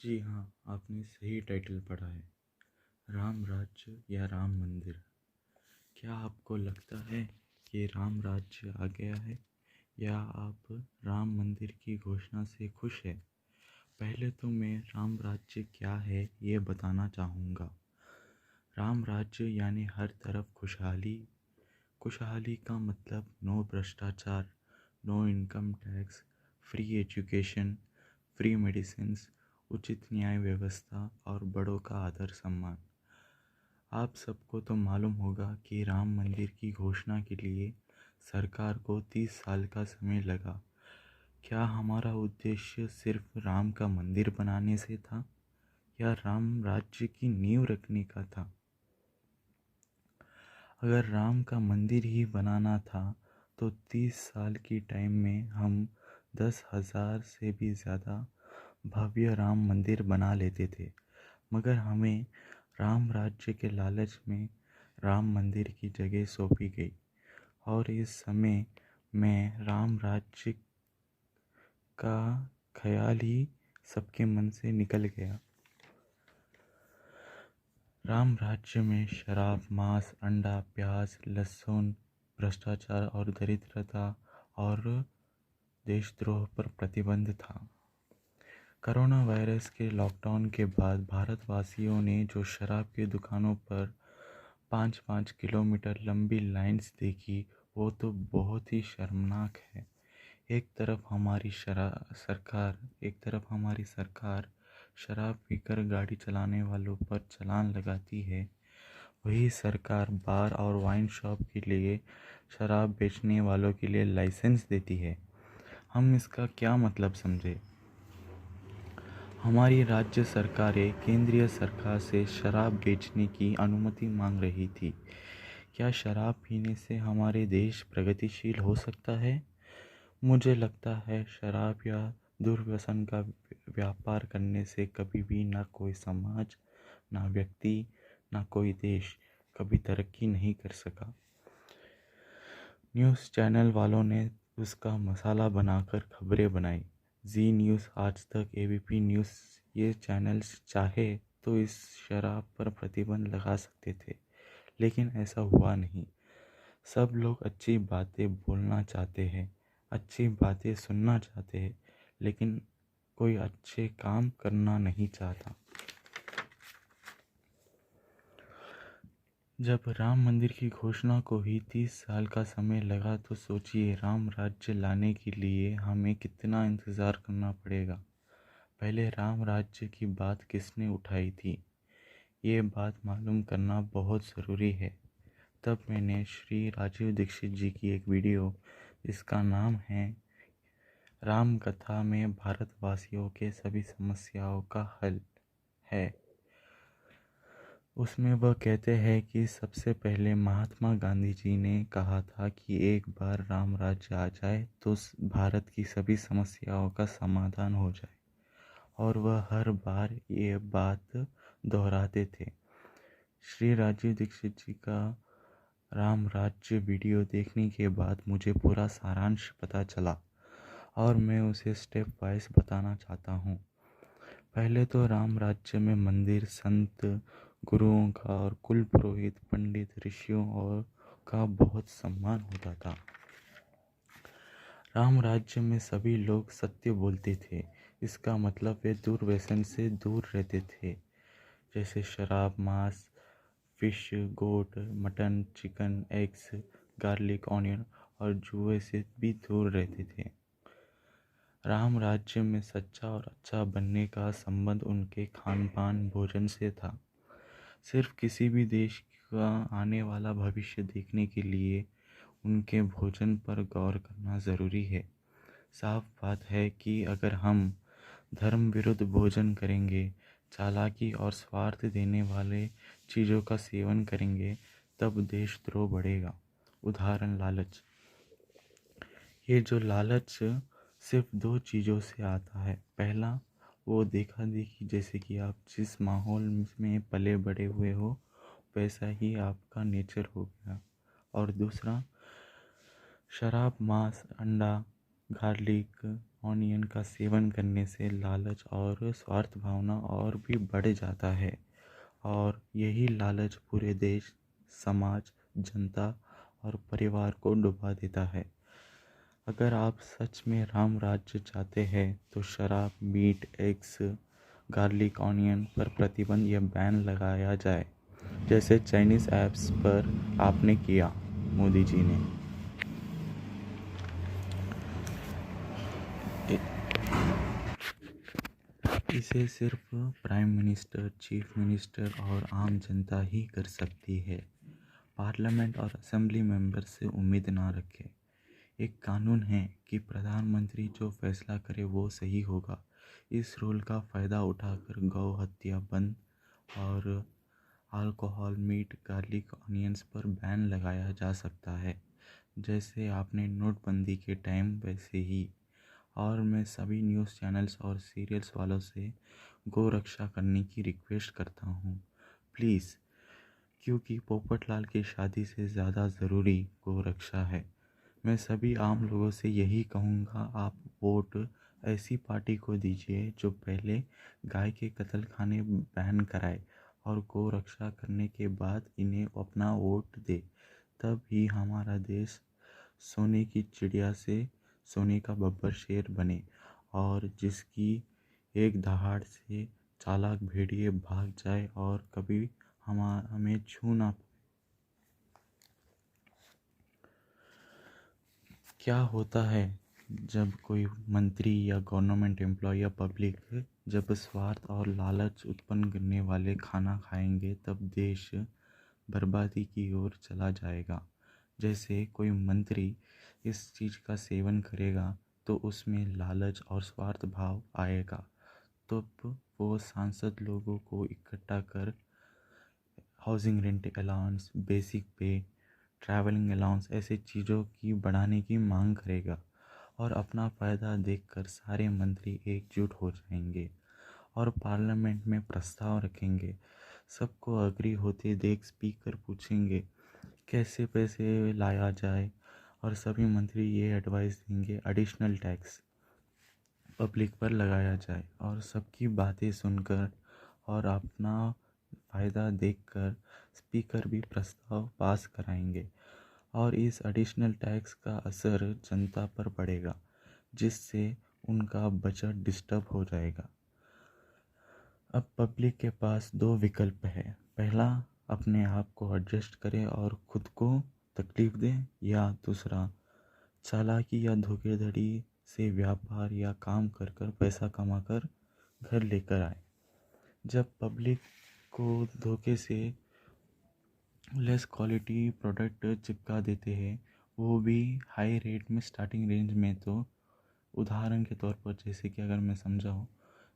जी हाँ, आपने सही टाइटल पढ़ा है। राम राज्य या राम मंदिर। क्या आपको लगता है कि राम राज्य आ गया है या आप राम मंदिर की घोषणा से खुश हैं? पहले तो मैं राम राज्य क्या है ये बताना चाहूँगा। राम राज्य यानी हर तरफ खुशहाली। खुशहाली का मतलब नो भ्रष्टाचार, no income tax, free education, free medicines, उचित न्याय व्यवस्था और बड़ों का आदर सम्मान। आप सबको तो मालूम होगा कि राम मंदिर की घोषणा के लिए सरकार को 30 साल का समय लगा। क्या हमारा उद्देश्य सिर्फ राम का मंदिर बनाने से था या राम राज्य की नींव रखने का था? अगर राम का मंदिर ही बनाना था तो 30 साल की टाइम में हम 10,000 से भी ज़्यादा भव्य राम मंदिर बना लेते थे। मगर हमें राम राज्य के लालच में राम मंदिर की जगह सौंपी गई और इस समय में राम राज्य का ख्याल ही सबके मन से निकल गया। राम राज्य में शराब, मांस, अंडा, प्याज, लहसुन, भ्रष्टाचार और दरिद्रता और देशद्रोह पर प्रतिबंध था। कोरोना वायरस के लॉकडाउन के बाद भारतवासियों ने जो शराब की दुकानों पर 5-5 किलोमीटर लंबी लाइंस देखी, वो तो बहुत ही शर्मनाक है। एक तरफ हमारी सरकार शराब पीकर गाड़ी चलाने वालों पर चालान लगाती है, वही सरकार बार और वाइन शॉप के लिए शराब बेचने वालों के लिए लाइसेंस देती है। हम इसका क्या मतलब समझे? हमारी राज्य सरकारें केंद्रीय सरकार से शराब बेचने की अनुमति मांग रही थी। क्या शराब पीने से हमारे देश प्रगतिशील हो सकता है? मुझे लगता है शराब या दुर्व्यसन का व्यापार करने से कभी भी ना कोई समाज, ना व्यक्ति, ना कोई देश कभी तरक्की नहीं कर सका। न्यूज़ चैनल वालों ने उसका मसाला बनाकर खबरें बनाई। जी न्यूज़, आज तक, एबीपी न्यूज़, ये चैनल्स चाहे तो इस शराब पर प्रतिबंध लगा सकते थे, लेकिन ऐसा हुआ नहीं। सब लोग अच्छी बातें बोलना चाहते हैं, अच्छी बातें सुनना चाहते हैं, लेकिन कोई अच्छे काम करना नहीं चाहता। जब राम मंदिर की घोषणा को ही 30 साल का समय लगा तो सोचिए राम राज्य लाने के लिए हमें कितना इंतज़ार करना पड़ेगा। पहले राम राज्य की बात किसने उठाई थी, ये बात मालूम करना बहुत ज़रूरी है। तब मैंने श्री राजीव दीक्षित जी की एक वीडियो जिसका नाम है राम कथा में भारतवासियों के सभी समस्याओं का हल है, उसमें वह कहते हैं कि सबसे पहले महात्मा गांधी जी ने कहा था कि एक बार राम राज्य आ जाए तो भारत की सभी समस्याओं का समाधान हो जाए, और वह हर बार ये बात दोहराते थे। श्री राजीव दीक्षित जी का राम राज्य वीडियो देखने के बाद मुझे पूरा सारांश पता चला और मैं उसे स्टेप वाइज बताना चाहता हूँ। पहले तो राम राज्य में मंदिर, संत, गुरुओं का और कुल पुरोहित, पंडित, ऋषियों और का बहुत सम्मान होता था। राम राज्य में सभी लोग सत्य बोलते थे, इसका मतलब वे दुर्व्यसन से दूर रहते थे, जैसे शराब, मांस, fish, goat, mutton, chicken, eggs, garlic, onion और जुए से भी दूर रहते थे। राम राज्य में सच्चा और अच्छा बनने का संबंध उनके खान पान, भोजन से था। सिर्फ किसी भी देश का आने वाला भविष्य देखने के लिए उनके भोजन पर गौर करना ज़रूरी है। साफ बात है कि अगर हम धर्म विरुद्ध भोजन करेंगे, चालाकी और स्वार्थ देने वाले चीज़ों का सेवन करेंगे, तब देशद्रोह बढ़ेगा। उदाहरण, लालच। ये जो लालच सिर्फ 2 चीज़ों से आता है। पहला, वो देखा देखी, जैसे कि आप जिस माहौल में पले बड़े हुए हो वैसा ही आपका नेचर हो गया। और दूसरा, शराब, मांस, अंडा, गार्लिक ऑनियन का सेवन करने से लालच और स्वार्थ भावना और भी बढ़ जाता है और यही लालच पूरे देश, समाज, जनता और परिवार को डुबा देता है। अगर आप सच में राम राज्य चाहते हैं तो शराब, मीट, एग्स, गार्लिक ऑनियन पर प्रतिबंध या बैन लगाया जाए, जैसे चाइनीज़ ऐप्स पर आपने किया मोदी जी ने। इसे सिर्फ प्राइम मिनिस्टर, चीफ मिनिस्टर और आम जनता ही कर सकती है। पार्लियामेंट और असेंबली मेंबर से उम्मीद ना रखें। एक कानून है कि प्रधानमंत्री जो फैसला करे वो सही होगा। इस रूल का फ़ायदा उठाकर गौ हत्या बंद और अल्कोहल, मीट, गार्लिक, ऑनियंस पर बैन लगाया जा सकता है, जैसे आपने नोटबंदी के टाइम वैसे ही। और मैं सभी न्यूज़ चैनल्स और सीरियल्स वालों से गौ रक्षा करने की रिक्वेस्ट करता हूँ, प्लीज़, क्योंकि पोपटलाल की शादी से ज़्यादा ज़रूरी गौ रक्षा है। मैं सभी आम लोगों से यही कहूँगा, आप वोट ऐसी पार्टी को दीजिए जो पहले गाय के कत्ल खाने बैन कराए और गौ रक्षा करने के बाद इन्हें अपना वोट दे। तब ही हमारा देश सोने की चिड़िया से सोने का बब्बर शेर बने और जिसकी एक दहाड़ से चालाक भेड़िए भाग जाए और कभी हमें छू ना। क्या होता है जब कोई मंत्री या गवर्नमेंट एम्प्लॉय या पब्लिक जब स्वार्थ और लालच उत्पन्न करने वाले खाना खाएंगे, तब देश बर्बादी की ओर चला जाएगा। जैसे कोई मंत्री इस चीज़ का सेवन करेगा तो उसमें लालच और स्वार्थ भाव आएगा, तो वो सांसद लोगों को इकट्ठा कर हाउसिंग रेंट अलाउंस, बेसिक पे, ट्रैवलिंग अलाउंस ऐसे चीज़ों की बढ़ाने की मांग करेगा और अपना फ़ायदा देखकर सारे मंत्री एकजुट हो जाएंगे और पार्लियामेंट में प्रस्ताव रखेंगे। सबको अग्री होते देख स्पीकर पूछेंगे कैसे पैसे लाया जाए और सभी मंत्री ये एडवाइस देंगे एडिशनल टैक्स पब्लिक पर लगाया जाए और सबकी बातें सुनकर और अपना फ़ायदा देखकर स्पीकर भी प्रस्ताव पास कराएंगे और इस एडिशनल टैक्स का असर जनता पर पड़ेगा, जिससे उनका बजट डिस्टर्ब हो जाएगा। अब पब्लिक के पास दो विकल्प है, पहला अपने आप को एडजस्ट करे और खुद को तकलीफ दे, या दूसरा चालाकी या धोखाधड़ी से व्यापार या काम कर कर पैसा कमाकर घर लेकर आए। जब पब्लिक को धोखे से लेस क्वालिटी प्रोडक्ट चिपका देते हैं, वो भी हाई रेट में स्टार्टिंग रेंज में, तो उदाहरण के तौर पर जैसे कि अगर मैं समझाऊँ,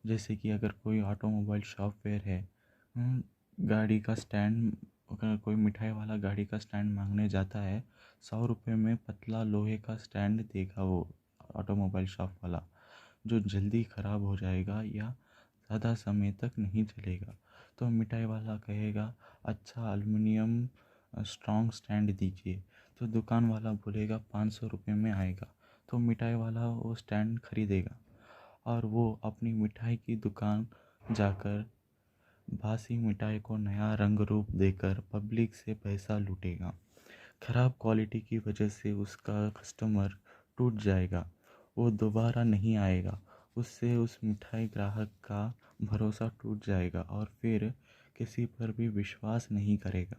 जैसे कि अगर कोई ऑटोमोबाइल सॉफ्टवेयर है, गाड़ी का स्टैंड, अगर कोई मिठाई वाला गाड़ी का स्टैंड मांगने जाता है, 100 रुपये में पतला लोहे का स्टैंड देगा वो ऑटोमोबाइल शॉप वाला, जो जल्दी ख़राब हो जाएगा या ज़्यादा समय तक नहीं चलेगा। तो मिठाई वाला कहेगा अच्छा एल्युमिनियम स्ट्रॉन्ग स्टैंड दीजिए, तो दुकान वाला बोलेगा 500 रुपये में आएगा, तो मिठाई वाला वो स्टैंड खरीदेगा और वो अपनी मिठाई की दुकान जाकर बासी मिठाई को नया रंग रूप देकर पब्लिक से पैसा लूटेगा। ख़राब क्वालिटी की वजह से उसका कस्टमर टूट जाएगा, वो दोबारा नहीं आएगा, उससे उस मिठाई ग्राहक का भरोसा टूट जाएगा और फिर किसी पर भी विश्वास नहीं करेगा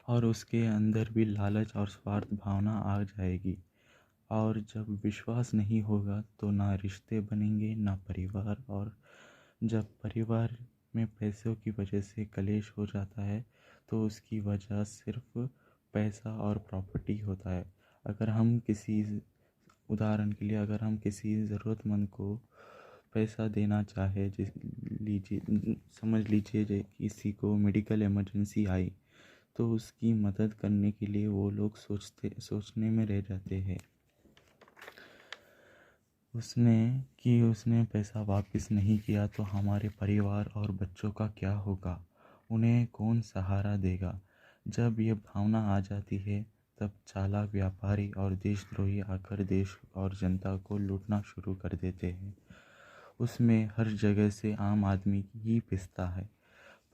और उसके अंदर भी लालच और स्वार्थ भावना आ जाएगी। और जब विश्वास नहीं होगा तो ना रिश्ते बनेंगे ना परिवार, और जब परिवार में पैसों की वजह से कलेश हो जाता है तो उसकी वजह सिर्फ पैसा और प्रॉपर्टी होता है। अगर हम किसी, उदाहरण के लिए अगर हम किसी ज़रूरतमंद को पैसा देना चाहे, जिस लीजिए समझ लीजिए किसी को मेडिकल इमरजेंसी आई, तो उसकी मदद करने के लिए वो लोग सोचने में रह जाते हैं उसने पैसा वापस नहीं किया तो हमारे परिवार और बच्चों का क्या होगा, उन्हें कौन सहारा देगा। जब ये भावना आ जाती है तब चालाक व्यापारी और देशद्रोही आकर देश और जनता को लूटना शुरू कर देते हैं। उसमें हर जगह से आम आदमी ही पिसता है।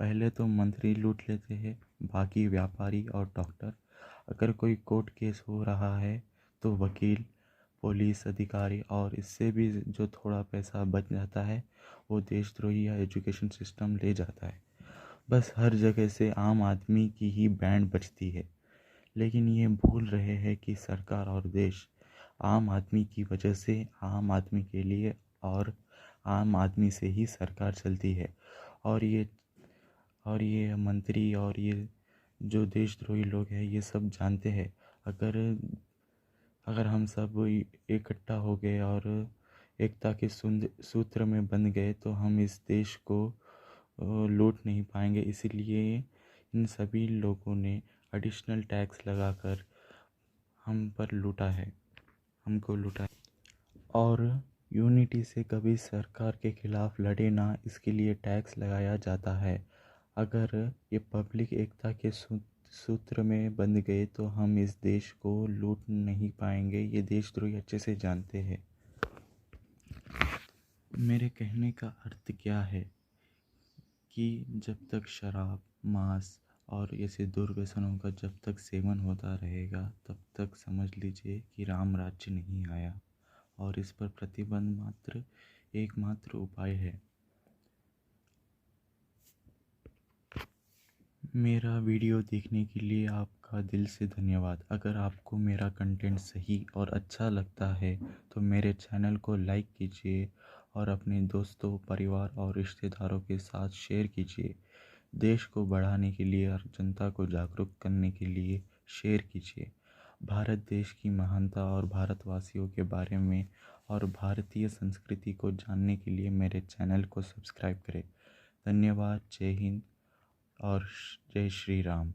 पहले तो मंत्री लूट लेते हैं, बाकी व्यापारी और डॉक्टर। अगर कोई कोर्ट केस हो रहा है तो वकील, पुलिस अधिकारी, और इससे भी जो थोड़ा पैसा बच जाता है वो देशद्रोही या एजुकेशन सिस्टम ले जाता है। बस हर जगह से आम आदमी की ही बैंड बजती है। लेकिन ये भूल रहे हैं कि सरकार और देश आम आदमी की वजह से, आम आदमी के लिए, और आम आदमी से ही सरकार चलती है। और ये मंत्री और ये जो देशद्रोही लोग हैं ये सब जानते हैं। अगर अगर हम सब इकट्ठा हो गए और एकता के सूत्र में बंध गए तो हम इस देश को लूट नहीं पाएंगे। इसीलिए इन सभी लोगों ने एडिशनल टैक्स लगाकर हम पर लूटा है, हमको लूटा है। और यूनिटी से कभी सरकार के खिलाफ लड़े ना, इसके लिए टैक्स लगाया जाता है। अगर ये पब्लिक एकता के सूत्र में बंध गए तो हम इस देश को लूट नहीं पाएंगे। ये देशद्रोही अच्छे से जानते हैं। मेरे कहने का अर्थ क्या है कि जब तक शराब, मांस और ऐसे दुर्व्यसनों का जब तक सेवन होता रहेगा तब तक समझ लीजिए कि राम राज्य नहीं आया, और इस पर प्रतिबंध एकमात्र उपाय है। मेरा वीडियो देखने के लिए आपका दिल से धन्यवाद। अगर आपको मेरा कंटेंट सही और अच्छा लगता है तो मेरे चैनल को लाइक कीजिए और अपने दोस्तों, परिवार और रिश्तेदारों के साथ शेयर कीजिए। देश को बढ़ाने के लिए और जनता को जागरूक करने के लिए शेयर कीजिए। भारत देश की महानता और भारतवासियों के बारे में और भारतीय संस्कृति को जानने के लिए मेरे चैनल को सब्सक्राइब करें। धन्यवाद। जय हिंद और जय श्री राम।